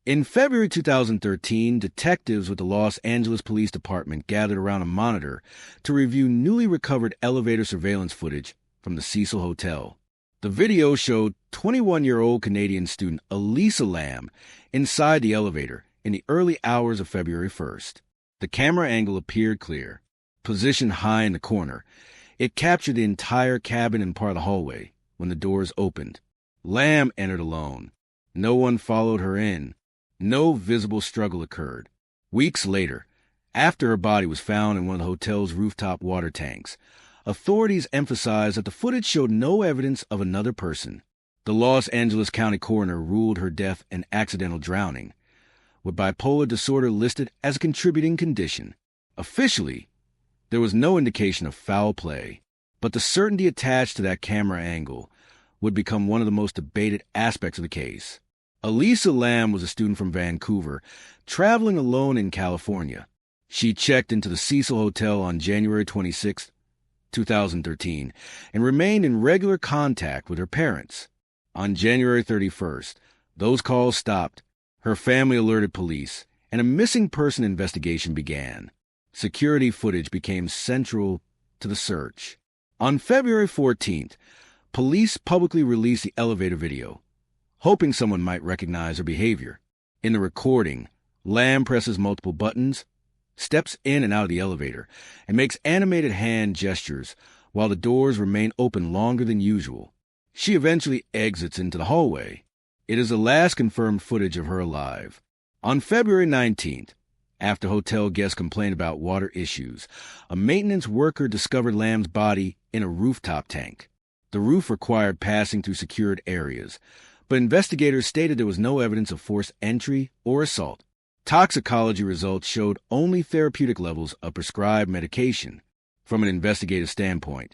In February 2013, detectives with the Los Angeles Police Department gathered around a monitor to review newly recovered elevator surveillance footage from the Cecil Hotel. The video showed 21-year-old Canadian student Elisa Lam inside the elevator in the early hours of February 1st. The camera angle appeared clear. Positioned high in the corner, it captured the entire cabin and part of the hallway when the doors opened. Lam entered alone. No one followed her in. No visible struggle occurred. Weeks later, after her body was found in one of the hotel's rooftop water tanks, authorities emphasized that the footage showed no evidence of another person. The Los Angeles County coroner ruled her death an accidental drowning, with bipolar disorder listed as a contributing condition. Officially, there was no indication of foul play, but the certainty attached to that camera angle would become one of the most debated aspects of the case. Elisa Lam was a student from Vancouver, traveling alone in California. She checked into the Cecil Hotel on January 26, 2013, and remained in regular contact with her parents. On January 31st, those calls stopped, her family alerted police, and a missing person investigation began. Security footage became central to the search. On February 14th, police publicly released the elevator video, hoping someone might recognize her behavior. In the recording, Lam presses multiple buttons, steps in and out of the elevator, and makes animated hand gestures while the doors remain open longer than usual. She eventually exits into the hallway. It is the last confirmed footage of her alive. On February 19th, after hotel guests complained about water issues, a maintenance worker discovered Lam's body in a rooftop tank. The roof required passing through secured areas, but investigators stated there was no evidence of forced entry or assault. Toxicology results showed only therapeutic levels of prescribed medication. From an investigative standpoint,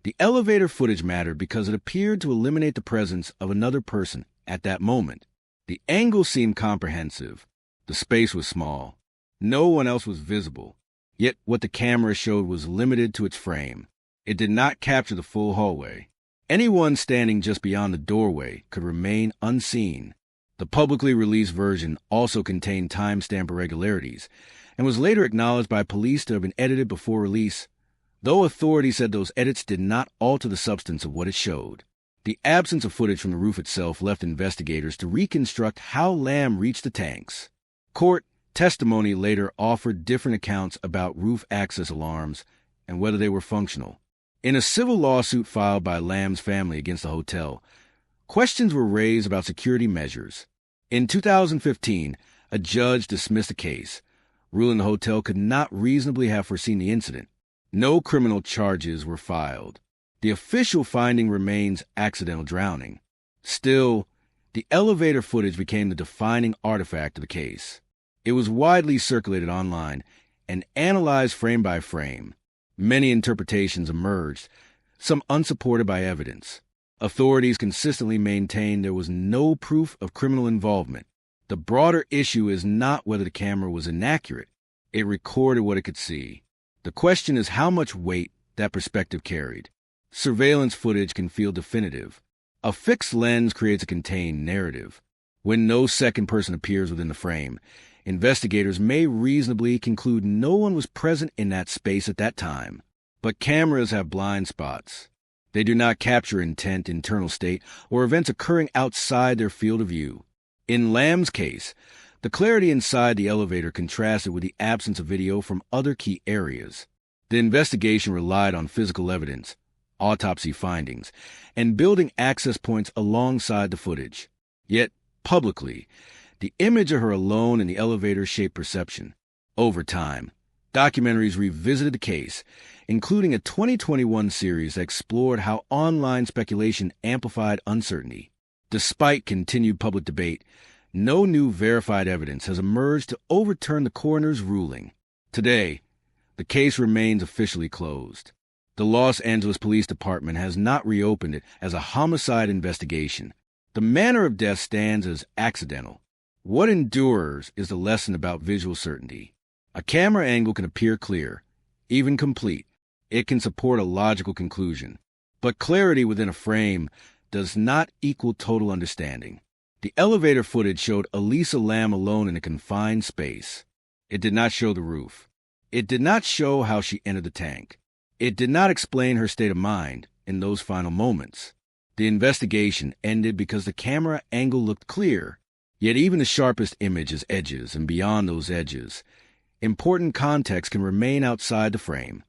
the elevator footage mattered because it appeared to eliminate the presence of another person at that moment. The angle seemed comprehensive. The space was small. No one else was visible. Yet what the camera showed was limited to its frame. It did not capture the full hallway. Anyone standing just beyond the doorway could remain unseen. The publicly released version also contained timestamp irregularities and was later acknowledged by police to have been edited before release, though authorities said those edits did not alter the substance of what it showed. The absence of footage from the roof itself left investigators to reconstruct how Lam reached the tanks. Court testimony later offered different accounts about roof access alarms and whether they were functional. In a civil lawsuit filed by Lam's family against the hotel, questions were raised about security measures. In 2015, a judge dismissed the case, ruling the hotel could not reasonably have foreseen the incident. No criminal charges were filed. The official finding remains accidental drowning. Still, the elevator footage became the defining artifact of the case. It was widely circulated online and analyzed frame by frame. Many interpretations emerged, some unsupported by evidence. Authorities consistently maintained there was no proof of criminal involvement. The broader issue is not whether the camera was inaccurate. It recorded what it could see. The question is how much weight that perspective carried. Surveillance footage can feel definitive. A fixed lens creates a contained narrative. When no second person appears within the frame, investigators may reasonably conclude no one was present in that space at that time. But cameras have blind spots. They do not capture intent, internal state, or events occurring outside their field of view. In Lam's case, the clarity inside the elevator contrasted with the absence of video from other key areas. The investigation relied on physical evidence, autopsy findings, and building access points alongside the footage. Yet, publicly, the image of her alone in the elevator shaped perception. Over time, documentaries revisited the case, including a 2021 series that explored how online speculation amplified uncertainty. Despite continued public debate, no new verified evidence has emerged to overturn the coroner's ruling. Today, the case remains officially closed. The Los Angeles Police Department has not reopened it as a homicide investigation. The manner of death stands as accidental. What endures is the lesson about visual certainty. A camera angle can appear clear, even complete. It can support a logical conclusion. But clarity within a frame does not equal total understanding. The elevator footage showed Elisa Lam alone in a confined space. It did not show the roof. It did not show how she entered the tank. It did not explain her state of mind in those final moments. The investigation ended because the camera angle looked clear, yet even the sharpest image has edges, and beyond those edges, important context can remain outside the frame.